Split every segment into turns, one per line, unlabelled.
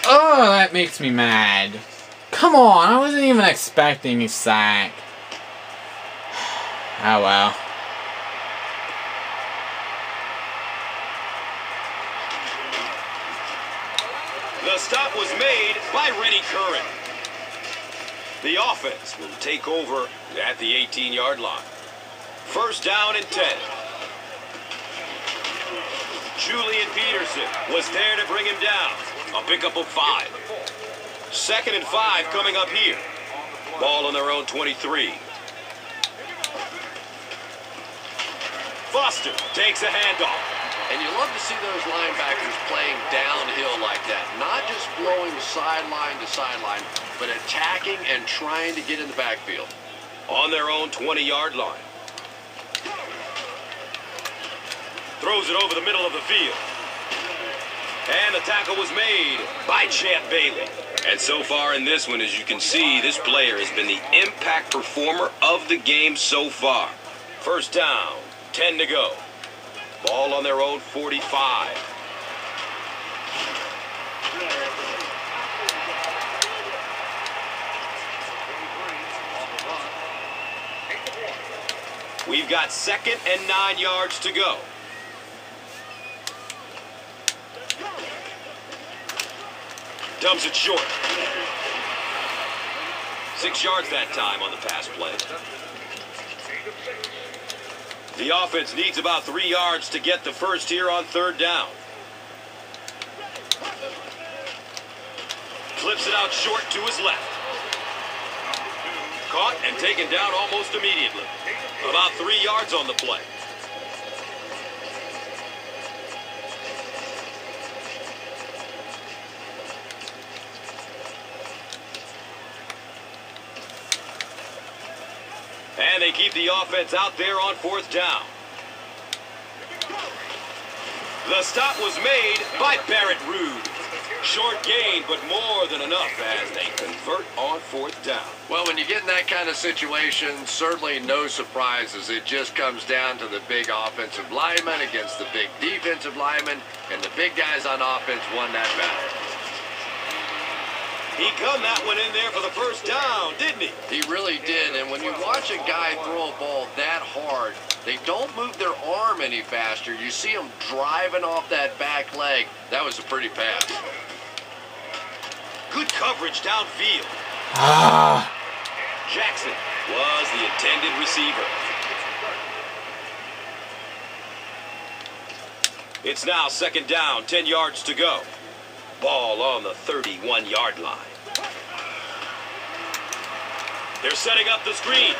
Oh, that makes me mad. Come on, I wasn't even expecting a sack. Oh well.
The stop was made by Rennie Curran. The offense will take over at the 18-yard line. First down and 10. Julian Peterson was there to bring him down. A pickup of 5. Second and 5 coming up here. Ball on their own 23. Foster takes a handoff.
And you love to see those linebackers playing downhill like that. Not just blowing sideline to sideline, but attacking and trying to get in the backfield.
On their own 20-yard line. Throws it over the middle of the field. And the tackle was made by Champ Bailey. And so far in this one, as you can see, this player has been the impact performer of the game so far. First down, 10 to go. Ball on their own 45. We've got 2nd and 9 yards to go. Dumps it short. 6 yards that time on the pass play. The offense needs about 3 yards to get the first here on 3rd down. Flips it out short to his left. Caught and taken down almost immediately. About 3 yards on the play. And they keep the offense out there on 4th down. The stop was made by Barrett Ruud. Short gain, but more than enough as they convert on 4th down.
Well, when you get in that kind of situation, certainly no surprises. It just comes down to the big offensive lineman against the big defensive lineman, and the big guys on offense won that battle.
He gunned that one in there for the first down, didn't he?
He really did, and when you watch a guy throw a ball that hard, they don't move their arm any faster. You see them driving off that back leg. That was a pretty pass.
Good coverage downfield. Jackson was the intended receiver. It's now 2nd down, 10 yards to go. Ball on the 31-yard line. They're setting up the screen.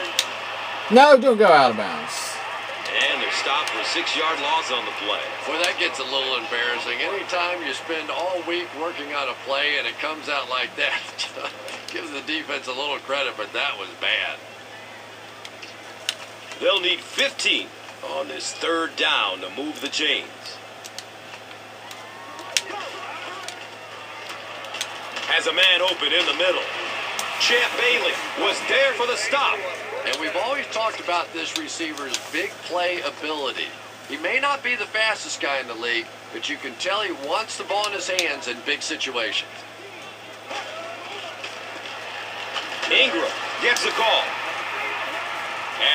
No, don't go out of bounds.
And they're stopped for a 6-yard loss on the play.
Boy, that gets a little embarrassing. Anytime you spend all week working on a play and it comes out like that, give the defense a little credit, but that was bad.
They'll need 15 on this 3rd down to move the chains. Has a man open in the middle. Champ Bailey was there for the stop.
And we've always talked about this receiver's big play ability. He may not be the fastest guy in the league, but you can tell he wants the ball in his hands in big situations.
Ingram gets the call.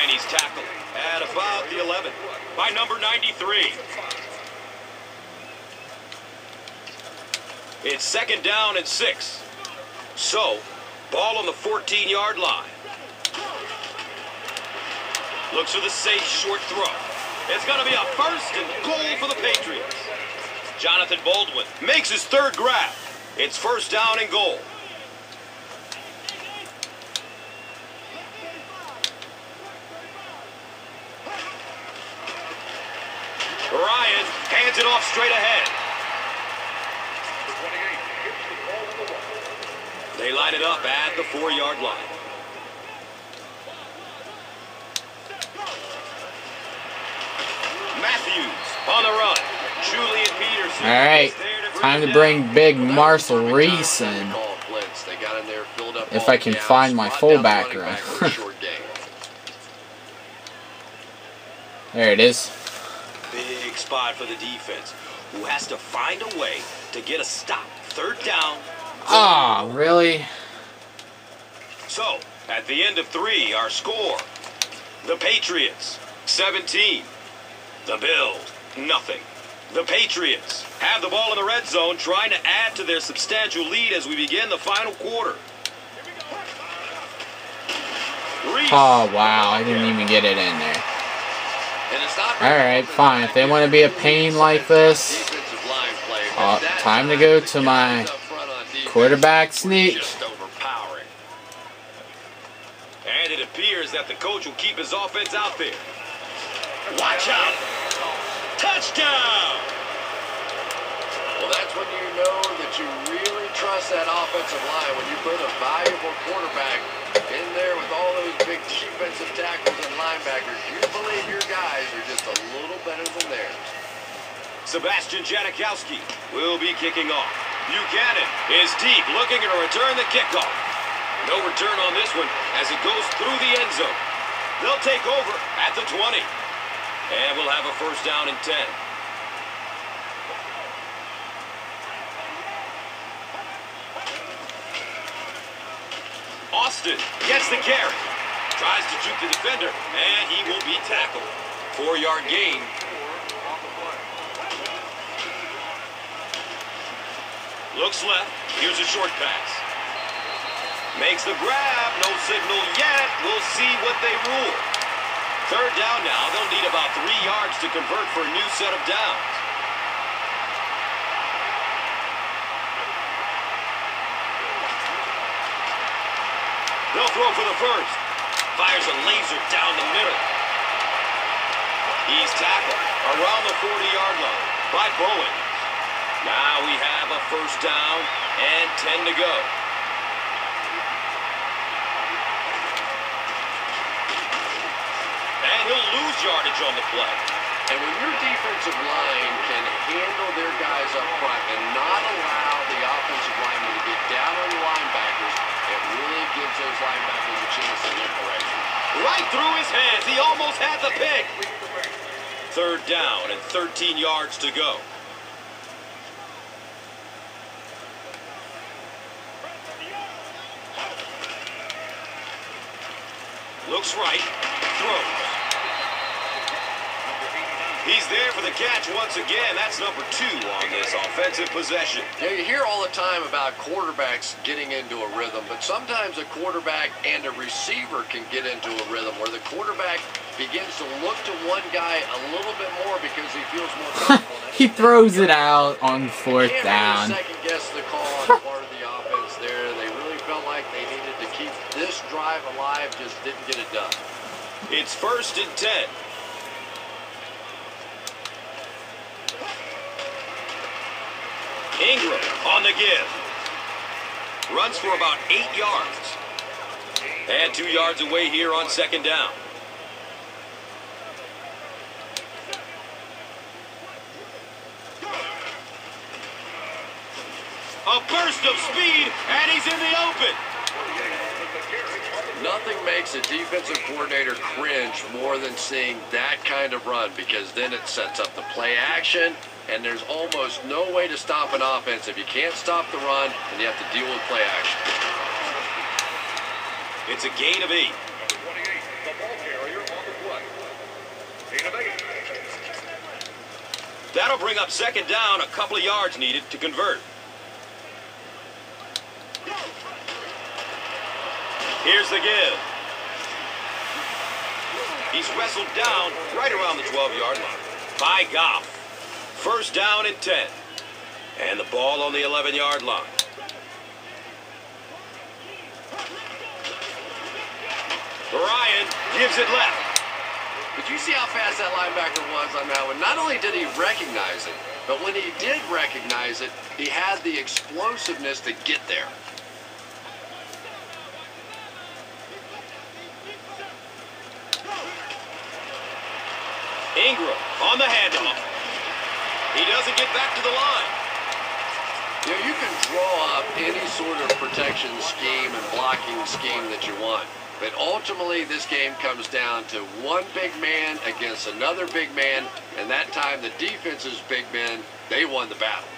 And he's tackled at about the 11 by number 93. It's 2nd down and 6. So, ball on the 14-yard line. Looks for the safe short throw. It's going to be a 1st and goal for the Patriots. Jonathan Baldwin makes his 3rd grab. It's 1st down and goal. Ryan hands it off straight ahead. They line it up at the 4-yard line. Matthews on the run. Julian Peterson.
All right, time to bring big Marcel Reese in. If I can find my fullback right. There it is.
Big spot for the defense, who has to find a way to get a stop. 3rd down
Oh, really?
So, at the end of 3, our score. The Patriots, 17. The Bills, nothing. The Patriots have the ball in the red zone, trying to add to their substantial lead as we begin the final quarter.
Oh, wow. I didn't even get it in there. Alright, fine. If they want to be a pain like this, time to go to my quarterback sneak.
And it appears that the coach will keep his offense out there. Watch out! Touchdown!
Well, that's when you know that you really trust that offensive line. When you put a valuable quarterback in there with all those big defensive tackles and linebackers, you believe your guys are just a little better than theirs.
Sebastian Janikowski will be kicking off. Buchanan is deep, looking to return the kickoff. No return on this one as it goes through the end zone. They'll take over at the 20. And we'll have a first down and 10. Austin gets the carry. Tries to juke the defender, and he will be tackled. 4-yard gain. Looks left. Here's a short pass. Makes the grab. No signal yet. We'll see what they rule. 3rd down now. They'll need about 3 yards to convert for a new set of downs. They'll throw for the first. Fires a laser down the middle. He's tackled around the 40-yard line by Bowen. Now we have a first down and 10 to go. And he'll lose yardage on the play.
And when your defensive line can handle their guys up front and not allow the offensive linemen to get down on the linebackers, it really gives those linebackers a chance to get correction.
Right through his hands. He almost had the pick. 3rd down and 13 yards to go. Looks right. Throws. He's there for the catch once again. That's number 2 on this offensive possession.
Yeah, you hear all the time about quarterbacks getting into a rhythm, but sometimes a quarterback and a receiver can get into a rhythm where the quarterback begins to look to one guy a little bit more because he feels more comfortable.
He throws it out on 4th down.
Can't really second guess the call on part of the offense there. They really felt like they needed to keep this drive alive, just didn't get it done.
It's 1st and 10. Ingram on the give. Runs for about 8 yards. And 2 yards away here on 2nd down. A burst of speed, and he's in the open.
Nothing makes a defensive coordinator cringe more than seeing that kind of run, because then it sets up the play action, and there's almost no way to stop an offense if you can't stop the run and you have to deal with play action.
It's a gain of 8. That'll bring up 2nd down, a couple of yards needed to convert. Here's the give. He's wrestled down right around the 12-yard line by Goff. 1st down and 10. And the ball on the 11-yard line. Ryan gives it left.
But you see how fast that linebacker was on that one. Not only did he recognize it, but when he did recognize it, he had the explosiveness to get there.
Ingram on the handoff. He doesn't get back to the line.
You know, you can draw up any sort of protection scheme and blocking scheme that you want. But ultimately, this game comes down to one big man against another big man. And that time, the defense's big men, they won the battle.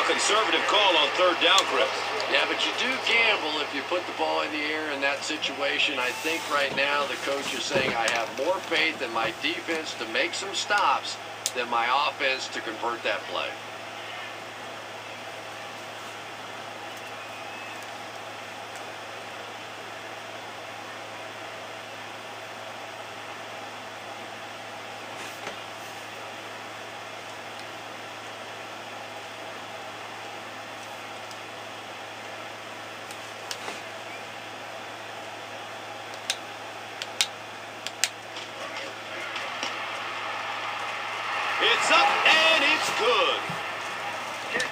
conservative call on third down, Chris.
Yeah, but you do gamble if you put the ball in the air in that situation. I think right now the coach is saying I have more faith in my defense to make some stops than my offense to convert that play.
It's up and it's good.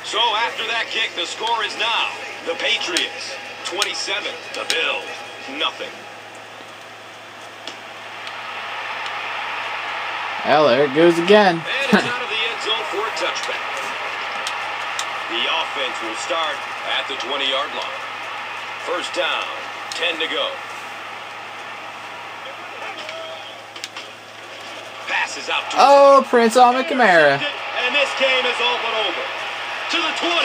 So after that kick, the score is now the Patriots 27, the Bills nothing.
Well, there it goes again.
And it's out of the end zone for a touchback. The offense will start at the 20-yard line. First down, 10 to go. Passes out to
Prince Kamara.
and this game is all but over. To the 20.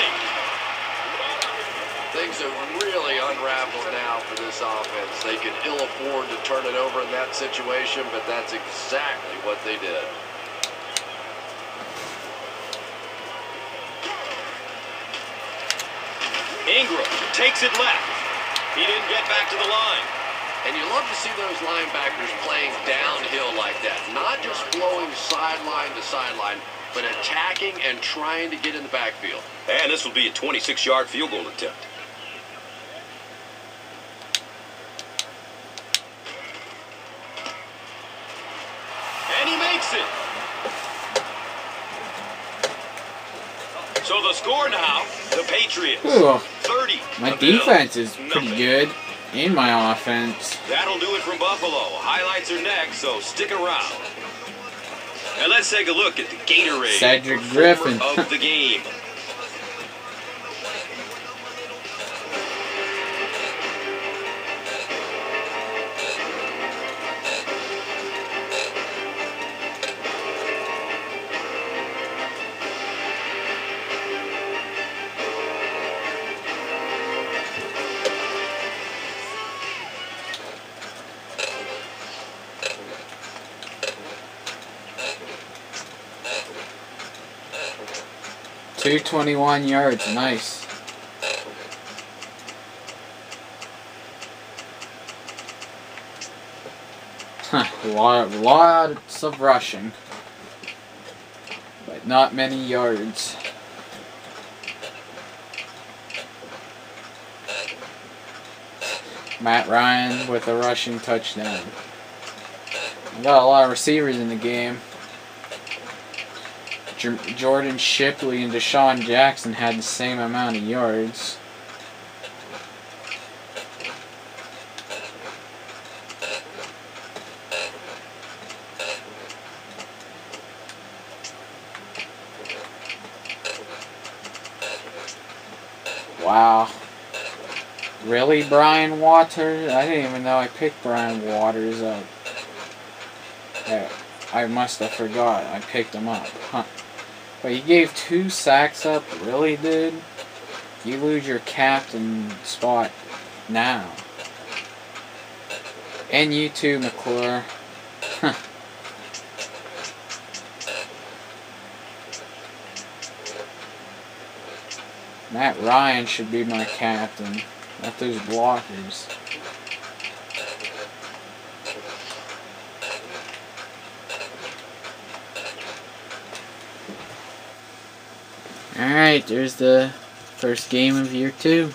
Things have really unraveled now for this offense. They can ill afford to turn it over in that situation, but that's exactly what they did.
Ingram takes it left. He didn't get back to the line.
And you love to see those linebackers playing downhill like that. Not just flowing sideline to sideline, but attacking and trying to get in the backfield.
And this will be a 26-yard field goal attempt. And he makes it. So the score now, the Patriots.
Ooh,
30.
my defense is pretty good. In my offense.
That'll do it from Buffalo. Highlights are next, so stick around. And let's take a look at the Gatorade
Cedric Griffin
of the game.
$221 yards, nice. Lots of rushing, but not many yards. Matt Ryan with a rushing touchdown. I got a lot of receivers in the game. Jordan Shipley and Deshaun Jackson had the same amount of yards. Wow. Really, Brian Waters? I didn't even know I picked Brian Waters up. I must have forgot I picked him up. Huh. But you gave 2 sacks up? Really, dude? You lose your captain spot now. And you too, McClure. Huh. Matt Ryan should be my captain. Not those blockers. Alright, there's the first game of year 2.